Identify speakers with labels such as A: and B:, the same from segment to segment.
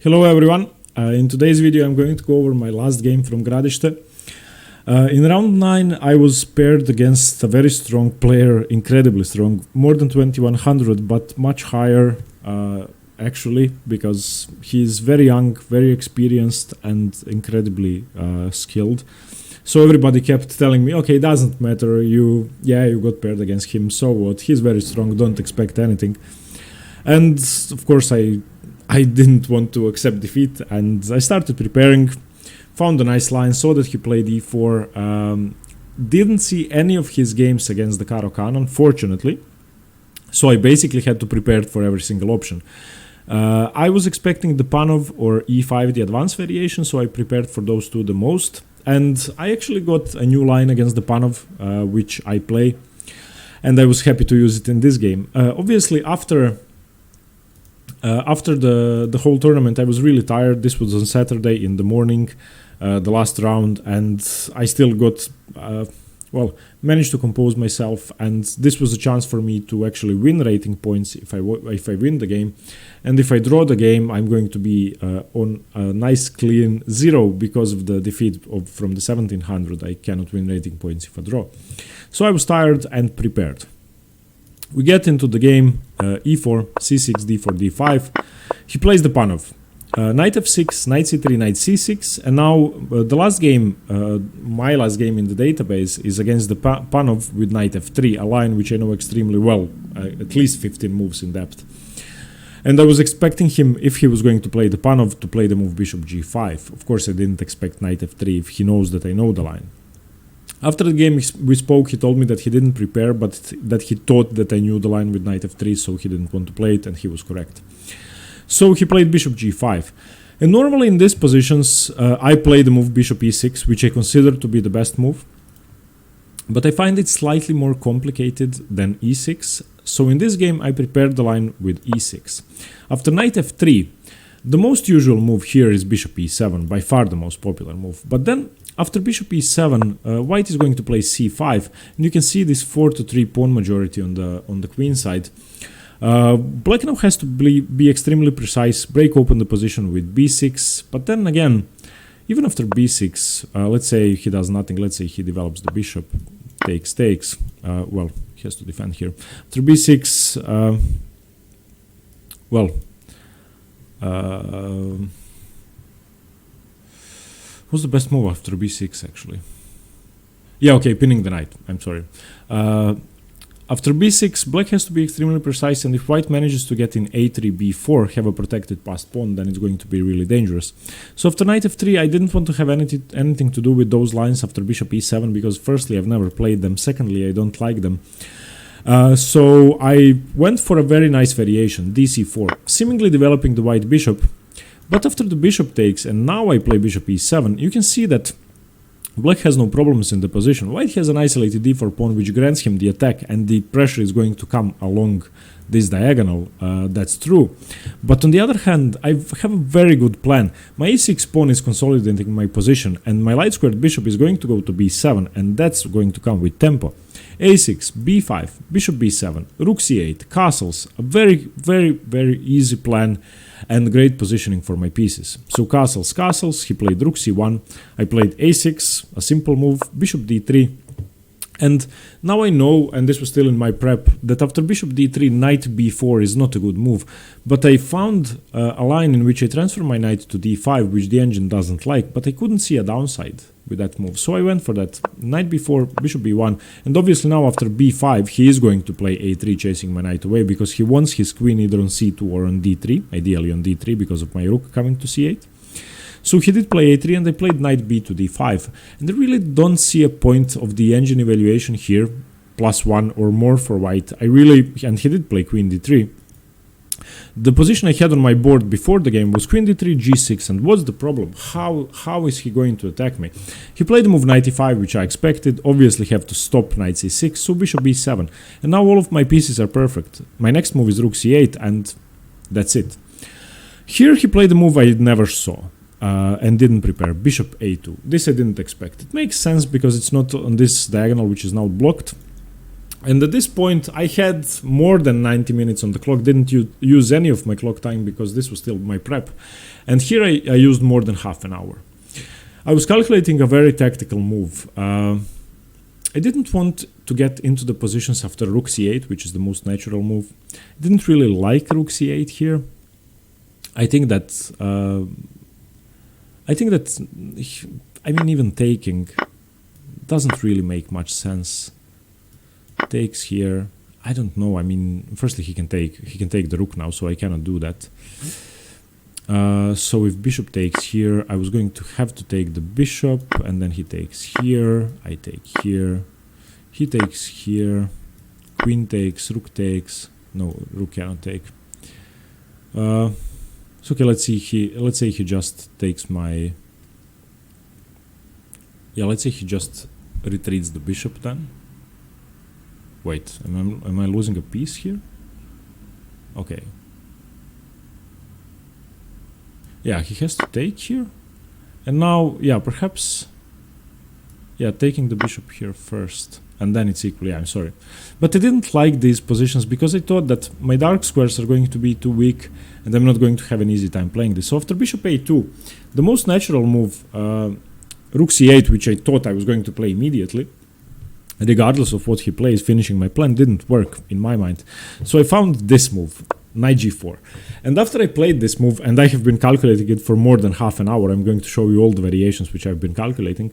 A: Hello everyone, in today's video I'm going to go over my last game from Gradište. In round 9 I was paired against a very strong player, incredibly strong, more than 2100 but much higher actually, because he is very young, very experienced and incredibly skilled. So everybody kept telling me, okay, doesn't matter, you got paired against him, so what, he's very strong, don't expect anything. And of course I didn't want to accept defeat, and I started preparing, found a nice line, saw that he played e4, didn't see any of his games against the Caro Kann, unfortunately, so I basically had to prepare for every single option. I was expecting the Panov or e5, the advanced variation, so I prepared for those two the most, and I actually got a new line against the Panov, which I play, and I was happy to use it in this game. Obviously, after the whole tournament, I was really tired. This was on Saturday in the morning, the last round, and I still got, managed to compose myself, and this was a chance for me to actually win rating points if I win the game. And if I draw the game, I'm going to be on a nice clean 0 because of the defeat from the 1700. I cannot win rating points if I draw. So I was tired and prepared. We get into the game, e4, c6, d4, d5. He plays the Panov. Knight f6, knight c3, knight c6. And now the last game, my last game in the database is against the Panov with knight f3, a line which I know extremely well, at least 15 moves in depth. And I was expecting him, if he was going to play the Panov, to play the move bishop g5. Of course, I didn't expect knight f3 if he knows that I know the line. After the game we spoke, he told me that he didn't prepare, but that he thought that I knew the line with knight f3, so he didn't want to play it, and he was correct. So he played bishop g5. And normally in these positions, I play the move bishop e6, which I consider to be the best move. But I find it slightly more complicated than e6, so in this game I prepared the line with e6. After knight f3, the most usual move here is bishop e7, by far the most popular move. But then, after bishop e7, white is going to play c5, and you can see this 4-3 pawn majority on the queen side. Black now has to be extremely precise, break open the position with b6, but then again, even after b6, let's say he does nothing, let's say he develops the bishop, takes, well, he has to defend here. After b6, what's the best move after b6 actually? Yeah, okay, pinning the knight, I'm sorry. After b6, black has to be extremely precise, and if white manages to get in a3, b4, have a protected passed pawn, then it's going to be really dangerous. So after knight f3, I didn't want to have anything to do with those lines after bishop e7, because firstly, I've never played them, secondly, I don't like them. So I went for a very nice variation, dc4, seemingly developing the white bishop. But after the bishop takes, and now I play bishop e7, you can see that black has no problems in the position. White has an isolated d4 pawn which grants him the attack, and the pressure is going to come along this diagonal, that's true. But on the other hand, I have a very good plan. My e6 pawn is consolidating my position, and my light squared bishop is going to go to b7, and that's going to come with tempo. a6, b5, bishop b7, rook c8, castles, a very, very, very easy plan and great positioning for my pieces. So castles, he played rook c1, I played a6, a simple move, bishop d3, and now I know, and this was still in my prep, that after bishop d3, knight b4 is not a good move, but I found a line in which I transfer my knight to d5, which the engine doesn't like, but I couldn't see a downside with that move, so I went for that, knight b4, bishop b1, and obviously now after b5 he is going to play a3, chasing my knight away, because he wants his queen either on c2 or on d3, ideally on d3 because of my rook coming to c8. So he did play a3, and I played knight b to d5, and I really don't see a point of the engine evaluation here, +1 or more for white. And he did play queen d3. The position I had on my board before the game was queen d3, g6, and what's the problem? How is he going to attack me? He played the move knight e5, which I expected, obviously have to stop knight c6, so bishop b7, and now all of my pieces are perfect. My next move is rook c8, and that's it. Here he played a move I never saw. And didn't prepare, bishop a2. This I didn't expect. It makes sense because it's not on this diagonal which is now blocked. And at this point, I had more than 90 minutes on the clock, didn't use any of my clock time because this was still my prep. And here I used more than half an hour. I was calculating a very tactical move. I didn't want to get into the positions after rook c8, which is the most natural move. I didn't really like rook c8 here. I think that I mean, even taking doesn't really make much sense. Takes here, I don't know. I mean, firstly he can take the rook now, so I cannot do that. So if bishop takes here, I was going to have to take the bishop, and then he takes here, I take here, he takes here, queen takes, rook takes. No, rook cannot take. So okay, let's say he just takes my. Yeah, let's say he just retreats the bishop then. Wait, am I losing a piece here? Okay. Yeah, he has to take here. And now, yeah, perhaps... Yeah, taking the bishop here first. And then it's equal, yeah, I'm sorry. But I didn't like these positions because I thought that my dark squares are going to be too weak and I'm not going to have an easy time playing this. So after bishop a2, the most natural move, rook c8, which I thought I was going to play immediately, regardless of what he plays, finishing my plan, didn't work in my mind. So I found this move, knight g4. And after I played this move, and I have been calculating it for more than half an hour, I'm going to show you all the variations which I've been calculating.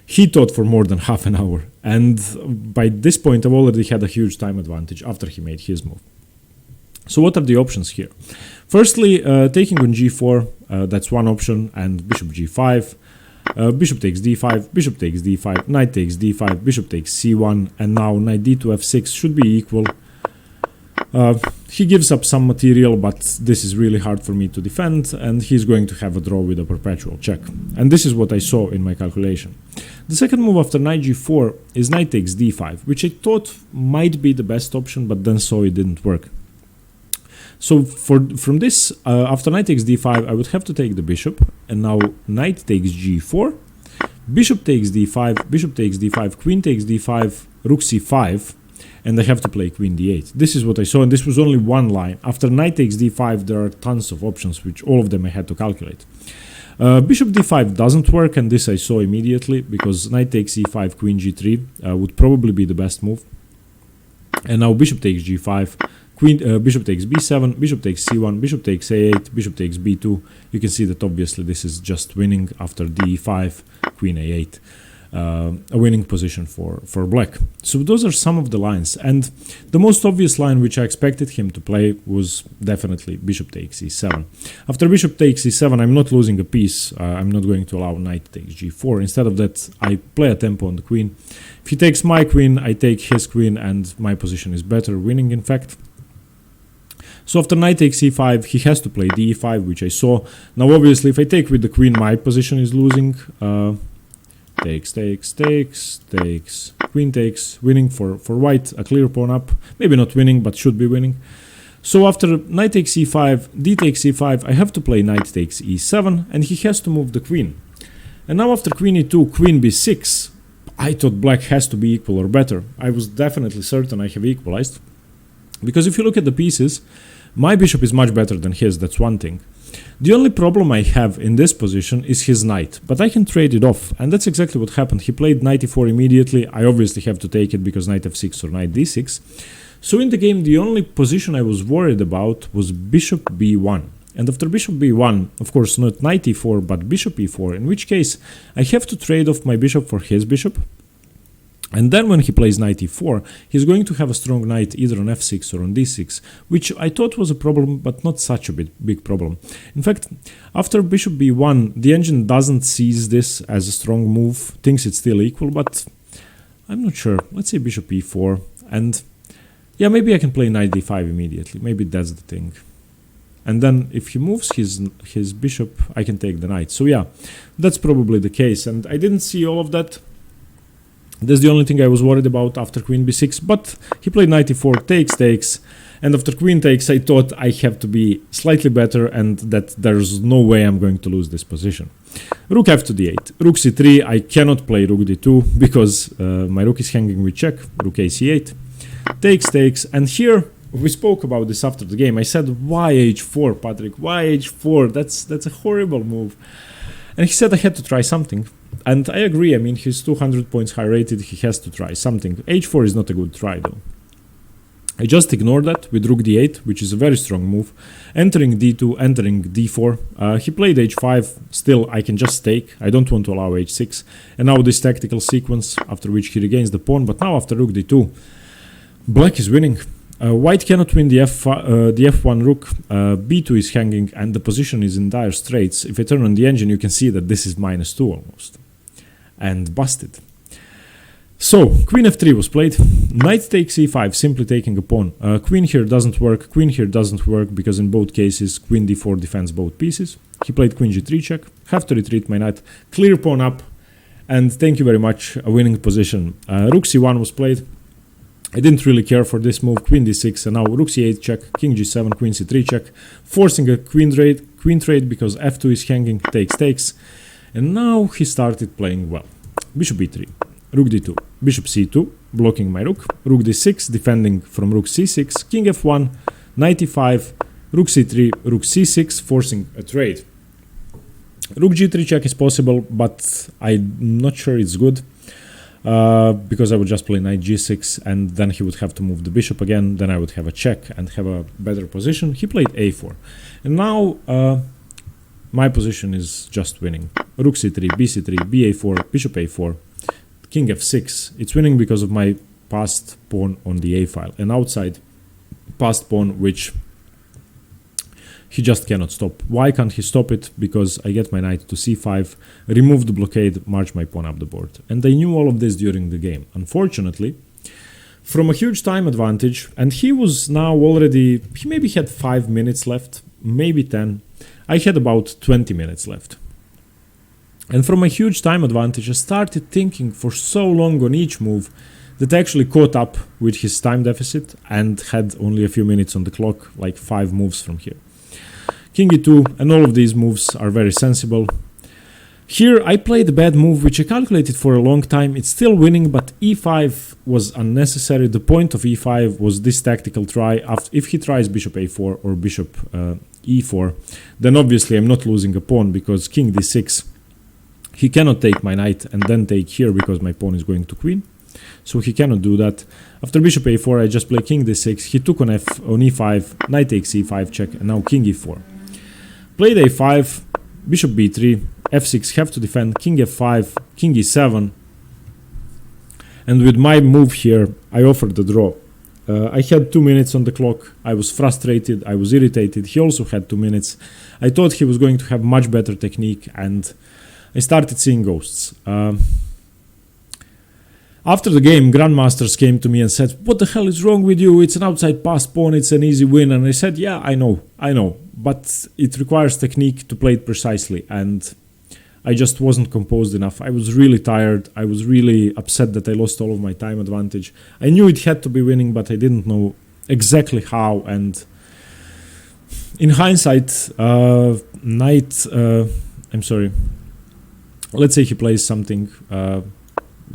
A: He thought for more than half an hour. And by this point, I've already had a huge time advantage after he made his move. So what are the options here? Firstly, taking on g4, that's one option, and bishop g5. Bishop takes d5, bishop takes d5, knight takes d5, bishop takes c1, and now knight d2 f6 should be equal. He gives up some material, but this is really hard for me to defend, and he's going to have a draw with a perpetual check. And this is what I saw in my calculation. The second move after knight g4 is knight takes d5, which I thought might be the best option, but then saw it didn't work. So from this, after knight takes d5, I would have to take the bishop, and now knight takes g4, bishop takes d5, bishop takes d5, queen takes d5, rook c5, and I have to play queen d8. This is what I saw, and this was only one line. After knight takes d5, there are tons of options, which all of them I had to calculate. Bishop d5 doesn't work, and this I saw immediately, because knight takes e5, queen g3 would probably be the best move. And now bishop takes g5, bishop takes b7, bishop takes c1, bishop takes a8, bishop takes b2. You can see that obviously this is just winning after d5, queen a8. A winning position for black. So those are some of the lines, and the most obvious line which I expected him to play was definitely bishop takes e7. After bishop takes e7, I'm not losing a piece. I'm not going to allow knight takes g4. Instead of that, I play a tempo on the queen. If he takes my queen, I take his queen, and my position is better, winning in fact. So after knight takes e5, he has to play d5, which I saw. Now obviously if I take with the queen, my position is losing. Takes, queen takes, winning for white, a clear pawn up. Maybe not winning, but should be winning. So after knight takes e5, d takes e5, I have to play knight takes e7, and he has to move the queen. And now after queen e2, queen b6, I thought black has to be equal or better. I was definitely certain I have equalized. Because if you look at the pieces, my bishop is much better than his, that's one thing. The only problem I have in this position is his knight, but I can trade it off, and that's exactly what happened. He played knight e4 immediately. I obviously have to take it because knight f6 or knight d6. So in the game, the only position I was worried about was bishop b1. And after bishop b1, of course not knight e4, but bishop e4, in which case I have to trade off my bishop for his bishop. And then when he plays knight e4, he's going to have a strong knight either on f6 or on d6, which I thought was a problem, but not such a big problem. In fact, after bishop b1, the engine doesn't seize this as a strong move, thinks it's still equal, but I'm not sure. Let's say bishop e4, and yeah, maybe I can play knight d5 immediately. Maybe that's the thing. And then if he moves his bishop, I can take the knight. So yeah, that's probably the case, and I didn't see all of that. That's the only thing I was worried about after queen b6, but he played knight e4, takes, and after queen takes, I thought I have to be slightly better and that there's no way I'm going to lose this position. Rook f to d8, rook c3, I cannot play rook d2 because my rook is hanging with check, rook a c8. takes, and here we spoke about this after the game. I said, why h4, Patrick? Why h4? That's a horrible move. And he said I had to try something. And I agree. I mean, he's 200 points high rated. He has to try something. h4 is not a good try, though. I just ignored that with rook d8, which is a very strong move. Entering d2, entering d4. He played h5. Still, I can just take. I don't want to allow h6. And now this tactical sequence, after which he regains the pawn. But now after rook d2, black is winning. White cannot win the f1 rook. b2 is hanging, and the position is in dire straits. If I turn on the engine, you can see that this is -2 almost. And busted. So, queen f3 was played. Knight takes e5, simply taking a pawn. Queen here doesn't work. Queen here doesn't work because in both cases, queen d4 defends both pieces. He played queen g3 check. Have to retreat my knight. Clear pawn up. And thank you very much, a winning position. Rook c1 was played. I didn't really care for this move. Queen d6, and now rook c8 check. King g7, queen c3 check. Forcing a queen trade because f2 is hanging. Takes. And now he started playing well. Bishop b3. Rook d2, bishop c2, blocking my rook, rook d6, defending from rook c6, king f1, knight e5, rook c3, rook c6, forcing a trade. Rook g3 check is possible, but I'm not sure it's good, because I would just play knight g6, and then he would have to move the bishop again, then I would have a check and have a better position. He played a4, and now my position is just winning. Rook c3, bc3, ba4, bishop a4, king f6. It's winning because of my passed pawn on the a file, an outside passed pawn which he just cannot stop. Why can't he stop it? Because I get my knight to c5, remove the blockade, march my pawn up the board. And I knew all of this during the game. Unfortunately, from a huge time advantage, and he was now already, he maybe had 5 minutes left, maybe 10. I had about 20 minutes left. And from a huge time advantage, I started thinking for so long on each move that I actually caught up with his time deficit and had only a few minutes on the clock, like 5 moves from here. King e2, and all of these moves are very sensible. Here I played a bad move which I calculated for a long time. It's still winning, but e5 was unnecessary. The point of e5 was this tactical try. If he tries bishop a4 or bishop e4, then obviously I'm not losing a pawn because king d6, he cannot take my knight and then take here because my pawn is going to queen. So he cannot do that. After bishop a4, I just play king d6. He took on e5, knight takes e5 check, and now king e4. Played a5, bishop b3, f6, have to defend, king f5, king e7. And with my move here, I offered the draw. I had 2 minutes on the clock. I was frustrated, I was irritated. He also had 2 minutes. I thought he was going to have much better technique, and I started seeing ghosts. After the game, grandmasters came to me and said, "What the hell is wrong with you? It's an outside pass pawn, it's an easy win." And I said, "Yeah, I know, but it requires technique to play it precisely." And I just wasn't composed enough. I was really tired. I was really upset that I lost all of my time advantage. I knew it had to be winning, but I didn't know exactly how. And in hindsight, let's say he plays something.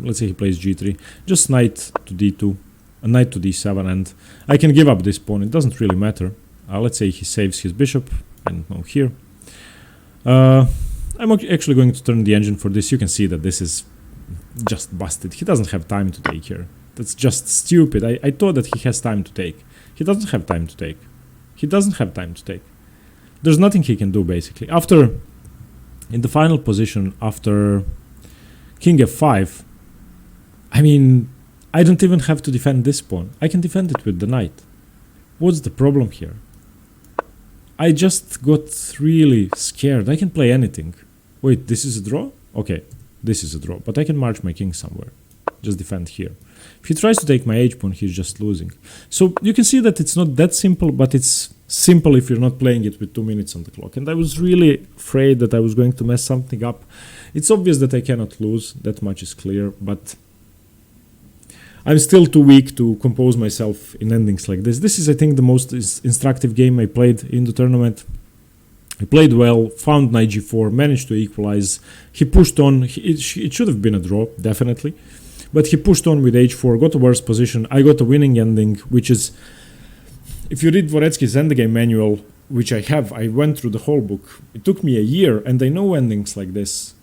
A: Let's say he plays g3. Just knight to d2, a knight to d7, and I can give up this pawn. It doesn't really matter. Let's say he saves his bishop, and now here. I'm actually going to turn the engine for this. You can see that this is just busted. He doesn't have time to take here. That's just stupid. I thought that he has time to take. He doesn't have time to take. He doesn't have time to take. There's nothing he can do, basically. In the final position, after king f5, I mean, I don't even have to defend this pawn. I can defend it with the knight. What's the problem here? I just got really scared. I can play anything. Wait, this is a draw? Okay, this is a draw. But I can march my king somewhere. Just defend here. If he tries to take my h-pawn, he's just losing. So you can see that it's not that simple, but it's simple if you're not playing it with 2 minutes on the clock. And I was really afraid that I was going to mess something up. It's obvious that I cannot lose. That much is clear. But I'm still too weak to compose myself in endings like this. This is, I think, the most instructive game I played in the tournament. I played well, found knight g4, managed to equalize. He pushed on. It should have been a draw, definitely. But he pushed on with h4, got a worse position. I got a winning ending, which is, if you read Dvoretsky's endgame manual, which I have, I went through the whole book. It took me a year, and I know endings like this.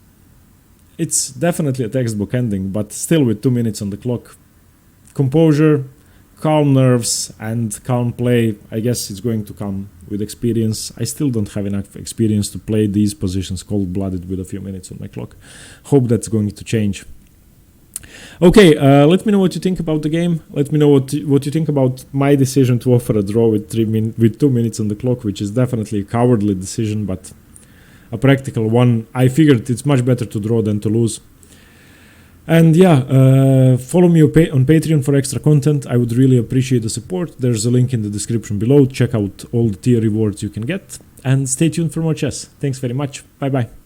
A: It's definitely a textbook ending, but still with 2 minutes on the clock. Composure, calm nerves, and calm play. I guess it's going to come with experience. I still don't have enough experience to play these positions cold-blooded with a few minutes on my clock. Hope that's going to change. Okay, let me know what you think about the game. Let me know what you think about my decision to offer a draw with 2 minutes on the clock, which is definitely a cowardly decision, but a practical one. I figured it's much better to draw than to lose. And yeah, follow me on Patreon for extra content. I would really appreciate the support. There's a link in the description below. Check out all the tier rewards you can get. And stay tuned for more chess. Thanks very much. Bye-bye.